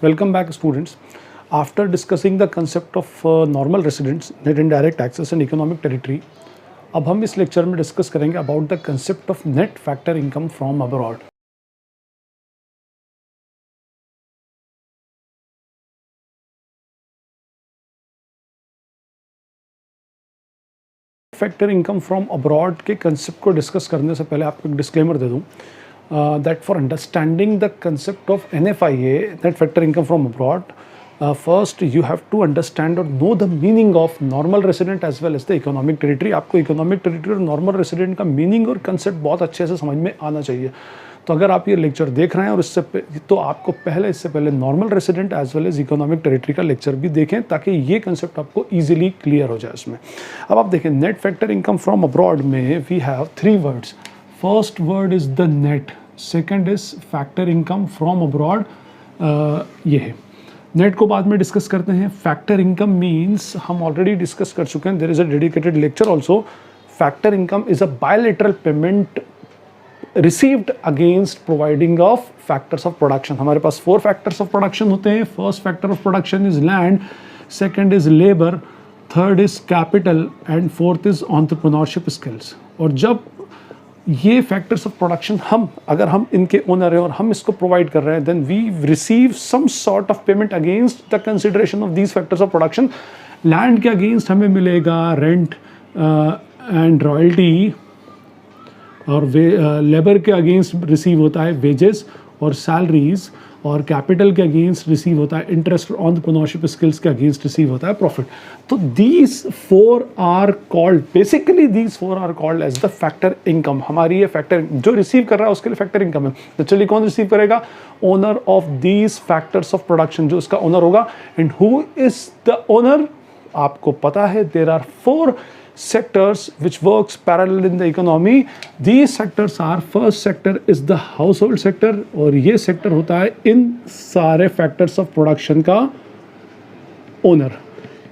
Welcome back, students. After discussing the concept of normal residents, net indirect taxes and economic territory, अब हम इस lecture में discuss करेंगे about the concept of net factor income from abroad. Factor income from abroad के concept को discuss करने से पहले आपको एक डिस्क्लेमर दे दूं that for understanding the concept of NFIA, net factor income from abroad, first you have to understand or know the meaning of normal resident as well as the economic territory. आपको economic territory और normal resident का meaning और concept बहुत अच्छे से समझ में आना चाहिए. तो अगर आप ये लेक्चर देख रहे हैं और तो आपको इससे पहले normal resident as well as economic territory का लेक्चर भी देखें ताकि ये कंसेप्ट आपको इजीली क्लियर हो जाए इसमें. अब आप देखें net factor income from abroad में we have 3 words. First word is the net, second is factor income from abroad. ये है नेट को बाद में डिस्कस करते हैं. फैक्टर इनकम मीन्स हम ऑलरेडी डिस्कस कर चुके हैं, there is a dedicated lecture also. Factor income is a bilateral payment received against providing of factors of production. हमारे पास 4 factors of production होते हैं. First factor of production is land, second is labor, third is capital and fourth is entrepreneurship skills. और जब ये factors of production अगर हम इनके owner हैं और हम इसको प्रोवाइड कर रहे हैं, then we receive some sort of payment against the consideration of these factors of production. Land के अगेंस्ट हमें मिलेगा रेंट एंड रॉयल्टी, और लेबर के अगेंस्ट रिसीव होता है वेजेस और सैलरीज, और कैपिटल के अगेंस्ट रिसीव होता है इंटरेस्ट, और एंटरप्रेन्योरशिप स्किल्स के अगेंस्ट रिसीव होता है प्रॉफिट. तो these 4 are called as the factor income. हमारी ये फैक्टर जो रिसीव कर रहा है उसके लिए फैक्टर इनकम है. तो चलिए कौन रिसीव करेगा? Owner of these factors of production, जो इसका ओनर होगा. And who is the owner? आपको पता है there are 4 sectors which works parallel in the economy. These sectors are, first sector is the household sector, और ये sector होता है इन सारे factors of production का owner.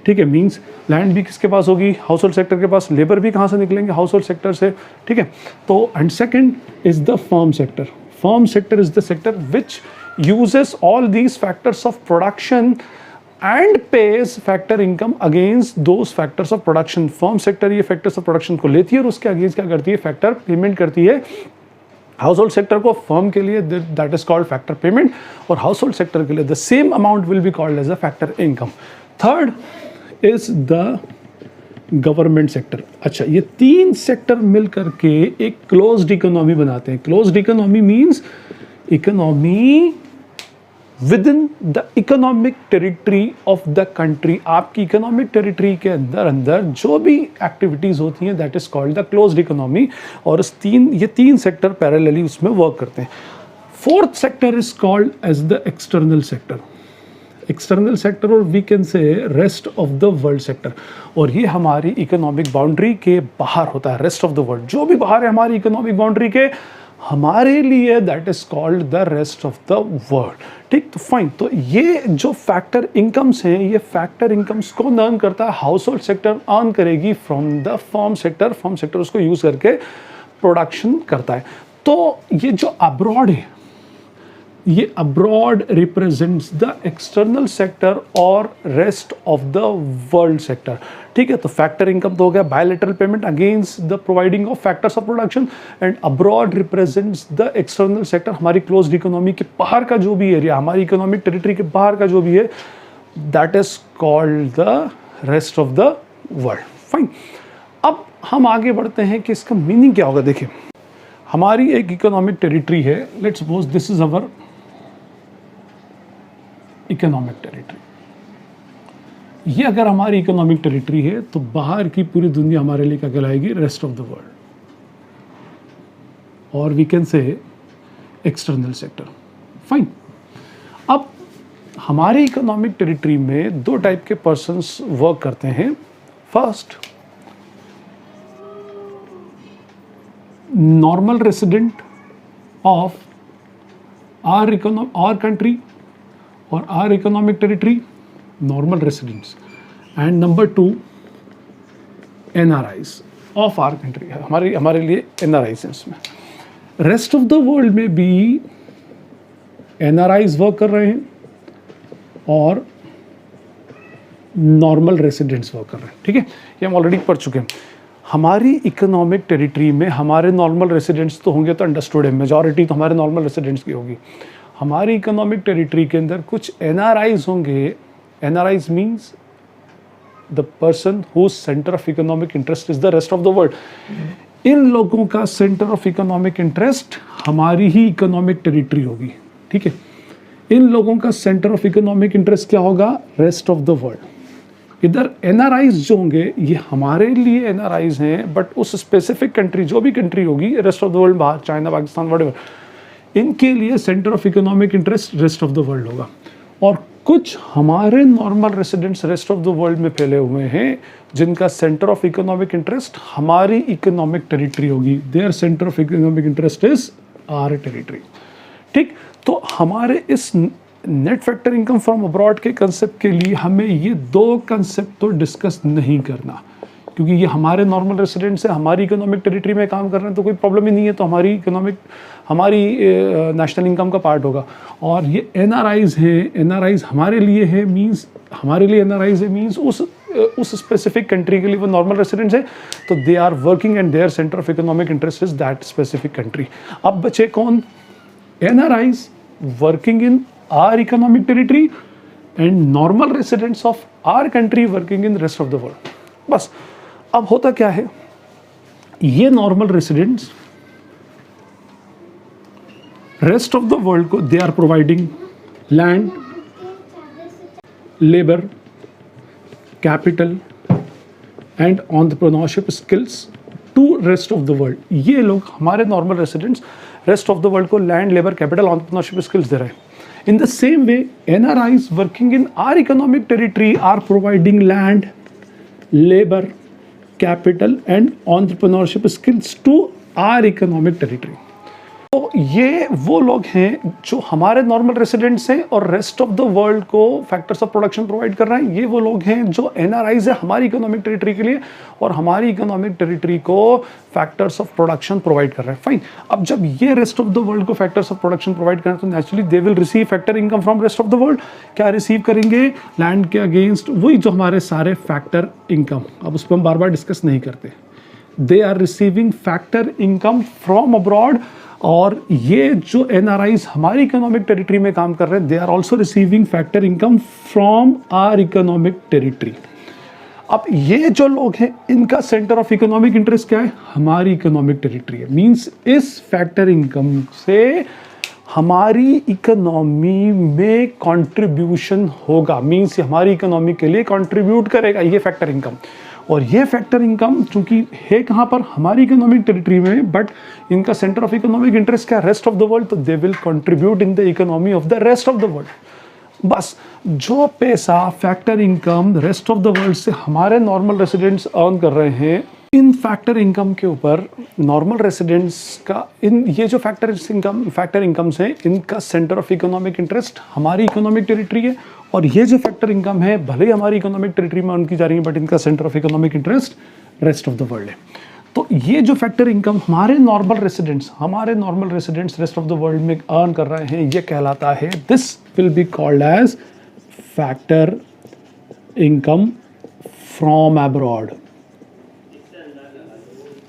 ठीक है, मीन्स लैंड भी किसके पास होगी? हाउस सेक्टर के पास. लेबर भी कहाँ से निकलेंगे? हाउस सेक्टर से. ठीक है, तो and second is the firm sector. Firm sector is the sector which uses all these factors of production and pays factor income against those factors of production. Firm sector ये factors of production को लेती है और उसके against क्या करती है? Factor payment करती है. हाउस होल्ड सेक्टर को फर्म के लिए that is called factor payment, और हाउस होल्ड सेक्टर के लिए the same amount will be called as a factor income. Third is the government sector. अच्छा, ये 3 सेक्टर मिल करके एक क्लोज्ड इकोनॉमी बनाते हैं. Closed economy means economy within the economic territory of the country. आपकी economic territory के अंदर जो भी activities होती हैं that is called the closed economy, और ये 3 sector parallelly उसमें work करते हैं. 4th sector is called as the external sector. External sector, और we can say rest of the world sector, और ये हमारी economic boundary के बाहर होता है. rest of the world जो भी बाहर है हमारी economic boundary के, हमारे लिए that is called the rest of the world. ठीक, तो फाइन. तो ये जो फैक्टर इनकम्स हैं, ये फैक्टर इनकम्स को अर्न करता है हाउस होल्ड सेक्टर, अर्न करेगी from the firm sector. Firm sector उसको यूज करके प्रोडक्शन करता है. तो ये जो अब्रॉड है, ये abroad represents the external sector और rest of the world sector. ठीक है, तो फैक्टर इनकम तो हो गया bilateral payment against the providing of factors of production, and abroad represents the external sector. हमारी क्लोज्ड इकोनॉमी के बाहर का जो भी एरिया, हमारी इकोनॉमिक टेरिटरी के बाहर का जो भी है, that is called the rest of the world. Fine. अब हम आगे बढ़ते हैं कि इसका मीनिंग क्या होगा. देखिए, हमारी एक इकोनॉमिक टेरिटरी है. Let's suppose this is our economic territory. ये अगर हमारी इकोनॉमिक टेरिटरी है तो बाहर की पूरी दुनिया हमारे लिए क्या कहलाएगी? रेस्ट ऑफ द वर्ल्ड, और we can say external sector. Fine. अब हमारे इकोनॉमिक टेरिटरी में 2 टाइप के पर्सन्स वर्क करते हैं. First, normal resident of our country और our economic territory, normal residents. And number 2, NRIs of our country. हमारे लिए NRIs हैं इसमें. रेस्ट ऑफ द वर्ल्ड में भी NRIs वर्क कर रहे हैं, और नॉर्मल रेसिडेंट्स वर्क कर रहे हैं, ठीक है, ये हम ऑलरेडी पढ़ चुके हैं। हमारी इकोनॉमिक टेरिटरी में हमारे नॉर्मल रेसिडेंट्स तो होंगे, तो अंडरस्टूड है, मेजॉरिटी तो हमारे नॉर्मल रेसिडेंट्स की होगी। हमारी इकोनॉमिक टेरिटरी के अंदर कुछ एनआरआईज होंगे। NRIs means the person whose centre of economic interest is the rest of the world. इन लोगों का सेंटर ऑफ इकोनॉमिक इंटरेस्ट हमारी ही इकोनॉमिक टेरिटरी होगी, ठीक है। इन लोगों का सेंटर ऑफ इकोनॉमिक इंटरेस्ट क्या होगा? Rest of the world. इधर एनआरआईज जो होंगे ये हमारे लिए एनआरआईज हैं, बट उस स्पेसिफिक कंट्री, जो भी कंट्री होगी रेस्ट ऑफ द वर्ल्ड, बाहर चाइना, पाकिस्तान, व्हाटएवर, इनके लिए centre of economic interest rest of the world होगा। और कुछ हमारे normal residents rest of the world में फैले हुए हैं जिनका सेंटर ऑफ इकोनॉमिक इंटरेस्ट हमारी इकोनॉमिक टेरिटरी होगी। Their centre of economic interest is our territory, ठीक। तो हमारे इस net factor income from abroad के कंसेप्ट के लिए हमें ये दो कंसेप्ट तो डिस्कस नहीं करना, क्योंकि ये हमारे नॉर्मल रेसिडेंट्स है, हमारी इकोनॉमिक टेरिटरी में काम कर रहे हैं, तो कोई प्रॉब्लम ही नहीं है, तो हमारी नेशनल इनकम का पार्ट होगा। और ये एनआरआईज हैं, एनआरआईज हमारे लिए है, मींस हमारे लिए एनआरआईज है मींस उस स्पेसिफिक कंट्री के लिए वो नॉर्मल रेसिडेंट्स है, तो they are working and their centre of economic interest is that specific country. अब बचे कौन? NRIs working in our economic territory and normal residents of our country working in the rest of the world। बस अब होता क्या है, ये normal residents rest of the world को they are providing land, labour, capital and entrepreneurship skills to rest of the world. ये लोग हमारे normal residents rest of the world को land, labour, capital, entrepreneurship skills दे रहे हैं। In the same way, NRIs working in our economic territory are providing land, labor, capital and entrepreneurship skills to our economic territory। तो ये वो लोग हैं जो हमारे नॉर्मल रेसिडेंट्स हैं और रेस्ट ऑफ द वर्ल्ड को फैक्टर्स ऑफ प्रोडक्शन प्रोवाइड कर रहे हैं। ये वो लोग हैं जो एनआरआईज है हमारी इकोनॉमिक टेरिटरी के लिए और हमारी इकोनॉमिक टेरिटरी को फैक्टर्स ऑफ प्रोडक्शन प्रोवाइड कर रहे हैं। फाइन, अब जब ये रेस्ट ऑफ द वर्ल्ड को फैक्टर्स ऑफ प्रोडक्शन प्रोवाइड करें तो naturally they will receive factor income from rest of the world. क्या रिसीव करेंगे? लैंड के अगेंस्ट वही जो हमारे सारे फैक्टर इनकम, अब उस पर हम बार बार डिस्कस नहीं करते। They are receiving factor income from abroad. और ये जो एनआरआईज हमारी इकोनॉमिक टेरिटरी में काम कर रहे हैं, they are also receiving factor income from our economic territory. अब ये जो लोग हैं इनका सेंटर ऑफ इकोनॉमिक इंटरेस्ट क्या है? हमारी इकोनॉमिक टेरिटरी है। मींस इस फैक्टर इनकम से हमारी इकोनॉमी में कंट्रीब्यूशन होगा, मींस हमारी इकोनॉमी के लिए कंट्रीब्यूट करेगा ये फैक्टर इनकम। और ये फैक्टर इनकम चूंकि है कहाँ पर? हमारी इकोनॉमिक टेरिटरी में, बट इनका सेंटर ऑफ इकोनॉमिक इंटरेस्ट क्या? Rest of the world. तो they will contribute in the economy of the rest of the world. बस जो पैसा factor income rest of the world से हमारे नॉर्मल रेसिडेंट्स अर्न कर रहे हैं, इन फैक्टर इनकम के ऊपर नॉर्मल रेसिडेंट्स का ये जो फैक्टर इनकम्स हैं इनका सेंटर ऑफ इकोनॉमिक इंटरेस्ट हमारी इकोनॉमिक टेरिटरी है। और ये जो फैक्टर इनकम है भले ही हमारी इकोनॉमिक टेरिटरी में अर्न की जा रही है, बट इनका centre of economic interest rest of the world है। तो ये जो फैक्टर इनकम हमारे normal residents rest of the world में अर्न कर रहे हैं, ये कहलाता है, this will be called age factor income from abroad.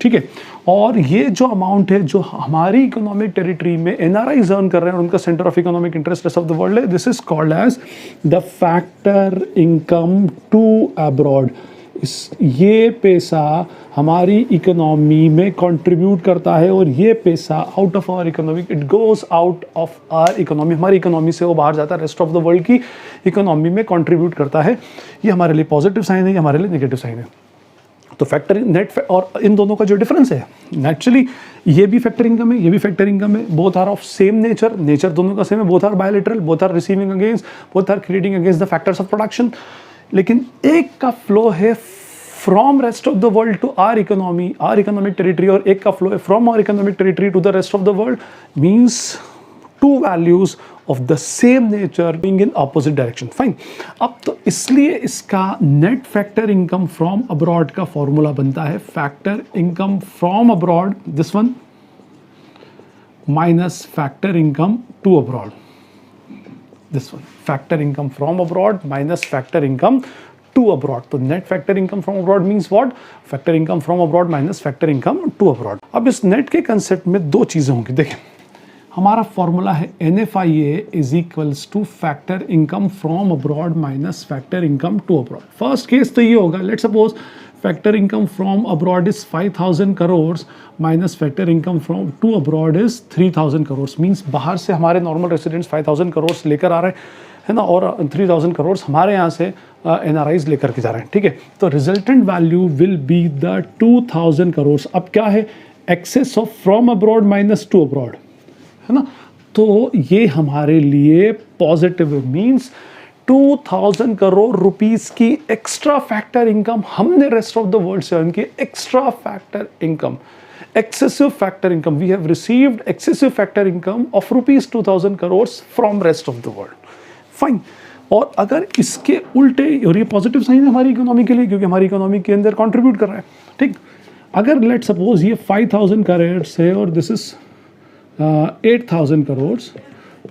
ठीक है। और ये जो अमाउंट है जो हमारी इकोनॉमिक टेरिटरी में एनआरआईज अर्न कर रहे हैं और उनका centre of economic interest rest of the world है, this is called as the factor income to abroad. ये पैसा हमारी इकोनॉमी में कंट्रीब्यूट करता है और ये पैसा out of our economic, it goes out of our economy, हमारी इकोनॉमी से वो बाहर जाता है, रेस्ट ऑफ द वर्ल्ड की इकोनॉमी में कंट्रीब्यूट करता है। ये हमारे लिए पॉजिटिव साइन है, ये हमारे लिए नेगेटिव साइन है। तो फैक्टर नेट और इन दोनों का जो डिफरेंस है, नेचुरली ये भी फैक्टर इनकम है, ये भी फैक्टर इनकम है, both are of same nature दोनों का सेम है, both are bilateral, both are receiving against, both are creating against the factors of production. लेकिन एक का फ्लो है from rest of the world to our economic territory, और एक का फ्लो है from our economic territory to the rest of the world, means two values of the same nature being in opposite direction। Fine, अब तो इसलिए इसका net factor income from abroad का formula बनता है factor income from abroad, this one, minus factor income to abroad. this one, factor income from abroad minus factor income to abroad. तो net factor income from abroad means what? Factor income from abroad minus factor income to abroad. अब इस net के concept में दो चीज़ें होंगी. देखें, हमारा फॉर्मूला है NFIA is equals to factor income from abroad minus factor income to abroad. First case तो ये होगा, let's suppose factor income from abroad is 5,000 crores minus factor income from to abroad is 3,000 crores. Means बाहर से हमारे normal residents 5,000 crores लेकर आ रहे हैं ना, और 3,000 crores हमारे यहाँ से NRIs लेकर के जा रहे हैं. ठीक है, तो resultant value will be the 2,000 crores. अब क्या है? excess of from abroad minus to abroad, है ना. तो ये हमारे लिए पॉजिटिव मीन्स 2,000 करोड़ रुपीस की एक्स्ट्रा फैक्टर इनकम हमने रेस्ट ऑफ द वर्ल्ड से अर्न की. Extra factor income, excessive factor income, we have received excessive factor income of rupees 2,000 crore from rest of the world. Fine. और अगर इसके उल्टे, और ये पॉजिटिव साइन है हमारी इकोनॉमी के लिए क्योंकि हमारी इकोनॉमी के अंदर कंट्रीब्यूट कर रहा है. ठीक, अगर लेट सपोज ये 5,000 करोड़ है और दिस इज 8,000 करोड़,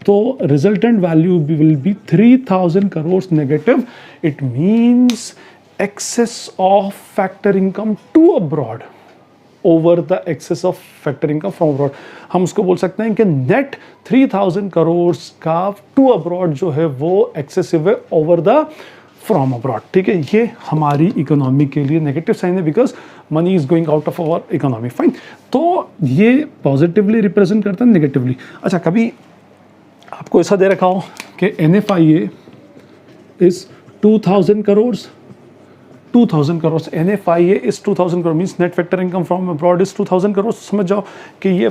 तो resultant value will be 3,000 crore negative. It means excess of factor income to abroad over the excess of factor income from abroad. हम उसको बोल सकते हैं कि नेट 3,000 करोड़ का टू अब्रॉड जो है वो एक्सेसिव है ओवर द फ्रॉम अब्रॉड. ठीक है, ये हमारी इकोनॉमी के लिए नेगेटिव साइन है because money is going out of our economy. Fine. तो ये पॉजिटिवली रिप्रेजेंट करता है नेगेटिवली. अच्छा, कभी आपको ऐसा दे रखा हो कि NFIA is 2,000 crore, 2,000 crore, NFIA is 2,000 crore means net factor income from abroad is 2,000 crore. समझ जाओ कि ये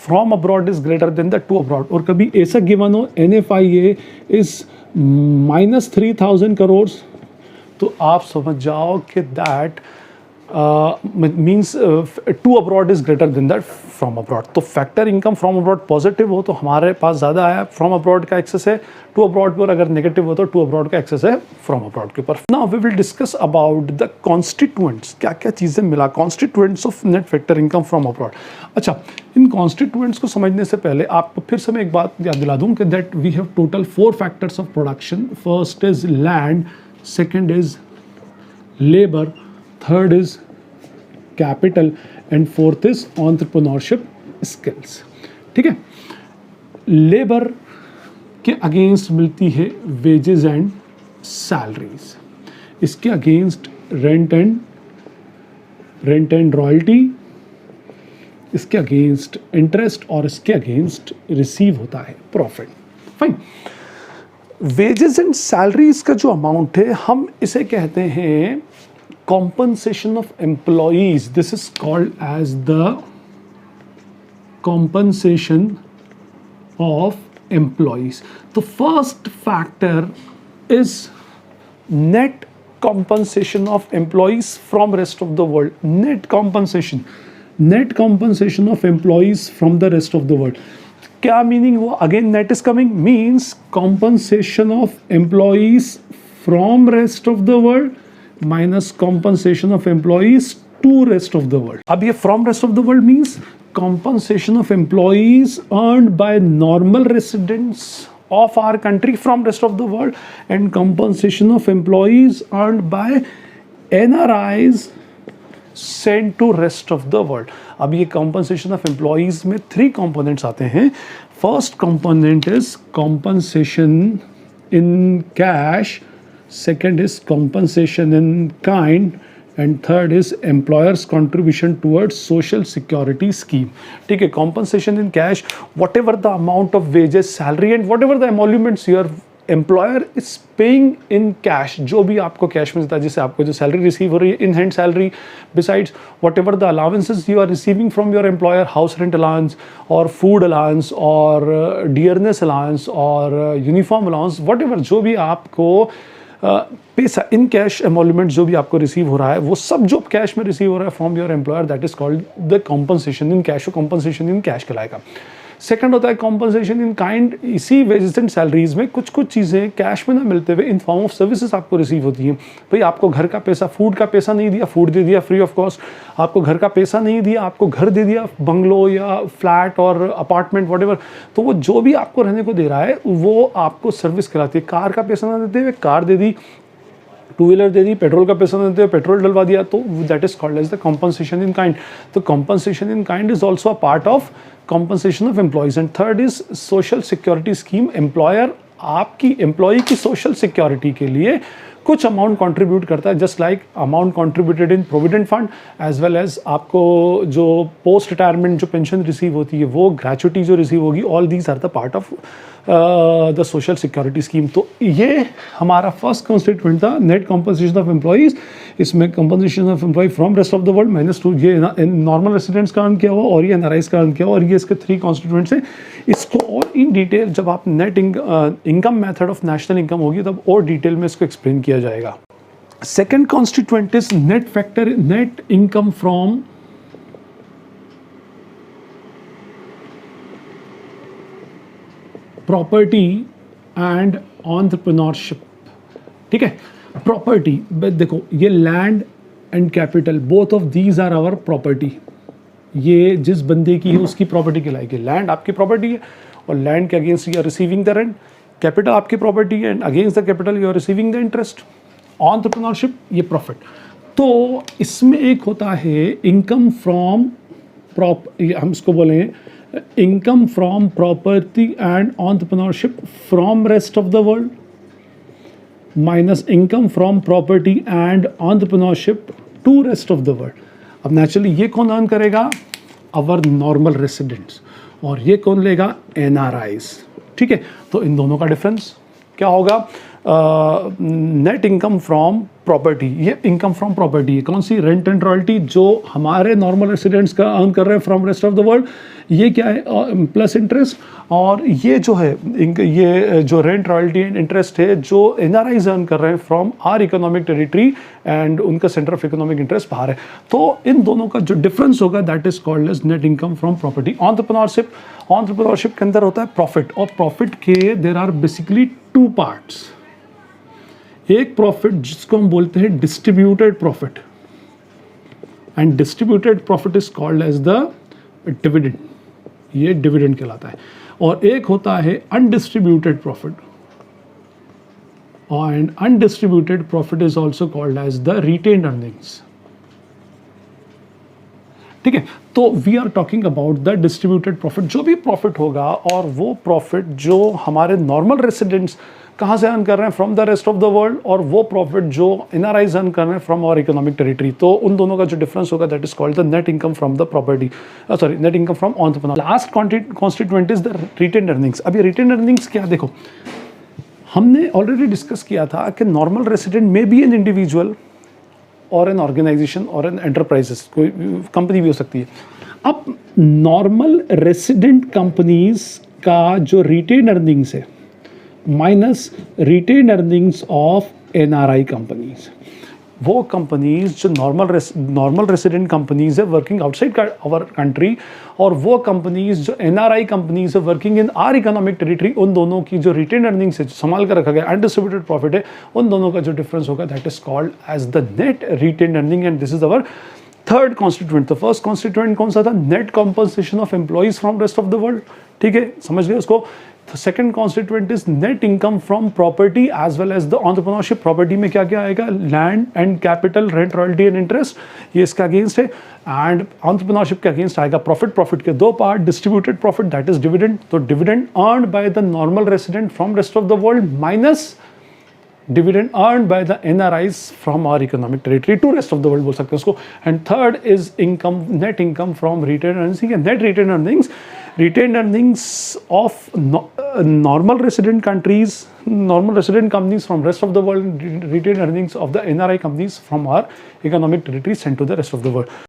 from abroad is greater then the two abroad. और कभी ऐसा गिवन हो NFIA इज माइनस 3,000 करोड़, तो आप समझ जाओ कि that means to abroad is greater than that from abroad. तो factor income from abroad positive हो तो हमारे पास ज़्यादा आया, फ्रॉम अब्रॉड का एक्सेस है टू अब्रॉड पर. अगर नेगेटिव हो तो टू अब्रॉड का एक्सेस है फ्रॉम अब्रॉड के ऊपर. Now we will discuss about the constituents. क्या क्या चीज़ें मिला constituents of net factor income from abroad. अच्छा, इन कॉन्स्टिट्यूएंट्स को समझने से पहले आपको फिर से मैं एक बात याद दिला दूँ कि that we have total 4 factors of production. First is land, second is labour, third is capital and fourth is entrepreneurship skills. ठीक है, लेबर के अगेंस्ट मिलती है वेजेस एंड सैलरीज, इसके अगेंस्ट रेंट एंड रॉयल्टी, इसके अगेंस्ट इंटरेस्ट और इसके against receive होता है profit. Fine. Wages and salaries का जो अमाउंट है हम इसे कहते हैं compensation of employees. This is called as the compensation of employees. The first factor is net compensation of employees from rest of the world. Net compensation of employees from the rest of the world. क्या meaning हुआ? Again net is coming means compensation of employees from rest of the world minus compensation of employees to rest of the world. अब ये from rest of the world means compensation of employees earned by normal residents of our country from rest of the world and compensation of employees earned by NRIs sent to rest of the world. अब ये compensation of employees में 3 components आते हैं. First component is compensation in cash, second is compensation in kind, and third is employer's contribution towards social security scheme. ठीक है, compensation in cash, whatever the amount of wages, salary and whatever the emoluments your employer is paying in cash, जो भी आपको cash में देता है, जैसे आपको जो सैलरी रिसीव हो रही है in hand salary, besides whatever the allowances you are receiving from your employer, house rent allowance or food allowance or dearness allowance or uniform allowance, whatever जो भी आपको पैसा इन कैश एमोल्यूमेंट जो भी आपको रिसीव हो रहा है, वो सब जो कैश में रिसीव हो रहा है from your employer, that is called the compensation in cash. Compensation in cash कहलाएगा. सेकंड होता है कॉम्पनसेशन इन काइंड, इसी वेजेस एंड सैलरीज में कुछ कुछ चीज़ें कैश में ना मिलते हुए इन फॉर्म ऑफ सर्विसेज आपको रिसीव होती हैं। भाई आपको घर का पैसा, फूड का पैसा नहीं दिया, फूड दे दिया फ्री ऑफ कॉस्ट, आपको घर का पैसा नहीं दिया, आपको घर दे दिया, बंगलो या फ्लैट और अपार्टमेंट वॉटेवर, तो वो जो भी आपको रहने को दे रहा है वो आपको सर्विस कराती है। कार का पैसा ना देते हुए कार दे दी, टू व्हीलर दे दी, पेट्रोल का पैसा देते हुए पेट्रोल डलवा दिया, तो that is called as the compensation in kind. तो compensation in kind is also a part of compensation of employees. And third is social security scheme. Employer आपकी एम्प्लॉय की सोशल सिक्योरिटी के लिए कुछ अमाउंट कंट्रीब्यूट करता है, just like amount contributed in provident fund as well as आपको जो post retirement जो पेंशन रिसीव होती है, वो ग्रेचुटी जो रिसीव होगी, all these are the part of the social security scheme. तो ये हमारा फर्स्ट कॉन्स्टिट्यूएंट था, नेट कॉम्पनसेशन ऑफ एम्प्लॉइज। इसमें compensation of employee from rest of the world -2, ये नॉर्मल रेसिडेंट्स का अर्न किया हुआ और ये एनआरआईज का अर्न किया हुआ, और ये इसके 3 कॉन्स्टिट्यूएंट्स हैं। इसको और इन डिटेल जब आप net income method of national income होगी तब और डिटेल में इसको एक्सप्लेन किया जाएगा। Second constituent is net factor, net income from property and entrepreneurship. ठीक है, प्रॉपर्टी देखो, ये land and capital, both of these are our property. ये जिस बंदे की है उसकी प्रॉपर्टी कहलाएगी। लैंड आपकी प्रॉपर्टी है और लैंड के against you are receiving the rent. Capital आपकी प्रॉपर्टी है and against the capital you are receiving the interest. Entrepreneurship ये प्रॉफिट। तो इसमें एक होता है इनकम फ्रॉम हम इसको बोलेंगे income from property and entrepreneurship from rest of the world minus income from property and entrepreneurship to rest of the world. अब नेचुरली ये कौन अर्न करेगा? अवर नॉर्मल रेसिडेंट्स, और ये कौन लेगा? एनआरआईज। ठीक है, तो इन दोनों का डिफरेंस क्या होगा? नेट इनकम फ्रॉम प्रॉपर्टी, ये इनकम फ्रॉम प्रॉपर्टी है कौन सी? रेंट एंड रॉयल्टी, जो हमारे नॉर्मल रेसिडेंट्स का अर्न कर रहे हैं from rest of the world, ये क्या है? Plus interest. और ये जो है ये जो रेंट रॉयल्टी एंड इंटरेस्ट है जो एनआरआईज अर्न कर रहे हैं from our economic territory and उनका सेंटर ऑफ इकोनॉमिक इंटरेस्ट बाहर है। तो इन दोनों का जो डिफरेंस होगा that is called as net income from property. Entrepreneurship के अंदर होता है प्रॉफिट, और प्रॉफिट के देयर आर बेसिकली 2 पार्ट्स। एक प्रॉफिट जिसको हम बोलते हैं distributed profit, and distributed profit is called as the dividend, ये डिविडेंड कहलाता है। और एक होता है undistributed profit, and undistributed profit is also called as the retained earnings. ठीक है, तो we are talking about the distributed profit. जो भी प्रॉफिट होगा, और वो प्रॉफिट जो हमारे नॉर्मल रेसिडेंट्स कहाँ से अर्न कर रहे हैं? From the rest of the world, और वो प्रॉफिट जो एनआरआईज अर्न कर रहे हैं फ्रॉम आवर इकोनॉमिक टेरिटरी। तो उन दोनों का जो डिफरेंस होगा that is called the net income from the property, sorry net income from entrepreneur. Last constituent is the retained earnings. अब ये रिटेन्ड अर्निंग्स क्या? देखो, हमने ऑलरेडी डिस्कस किया था कि नॉर्मल रेसिडेंट में बी एन इंडिविजुअल और एन ऑर्गेनाइजेशन और एन एंटरप्राइजेस, कोई कंपनी भी हो सकती है। अब नॉर्मल रेसिडेंट कंपनीज का जो रिटेन अर्निंग्स है minus retain earnings of NRI companies, वो कंपनीज जो नॉर्मल रेसिडेंट कंपनीज है वर्किंग आउटसाइड आवर कंट्री, और वो कंपनीज जो एनआरआई कंपनीज है working in our economic territory, उन दोनों की जो रिटेन अर्निंग्स है, जो संभाल कर रखा गया अनडिस्ट्रीब्यूटेड प्रॉफिट है, उन दोनों का जो डिफरेंस होगा that is called as the net retain earning. And this is our third constituent. The first constituent कौन सा था? Net compensation of employees from rest of the world. ठीक है, समझ गए उसको। The second constituent is net income from property as well as the entrepreneurship. Property में क्या क्या आएगा? Land and capital, rent, royalty and interest, ये इसका अगेंस्ट है। एंड entrepreneurship के अगेंस्ट आएगा प्रॉफिट। प्रॉफिट के 2 part, distributed profit that is dividend. तो dividend earned by the normal resident from rest of the world minus dividend earned by the NRIs from our economic territory to rest of the world बोल सकते हैं उसको। And third is income, net income from retained earnings. Net retained earnings, retained earnings of normal resident countries, normal resident companies from rest of the world, retained earnings of the NRI companies from our economic territory sent to the rest of the world.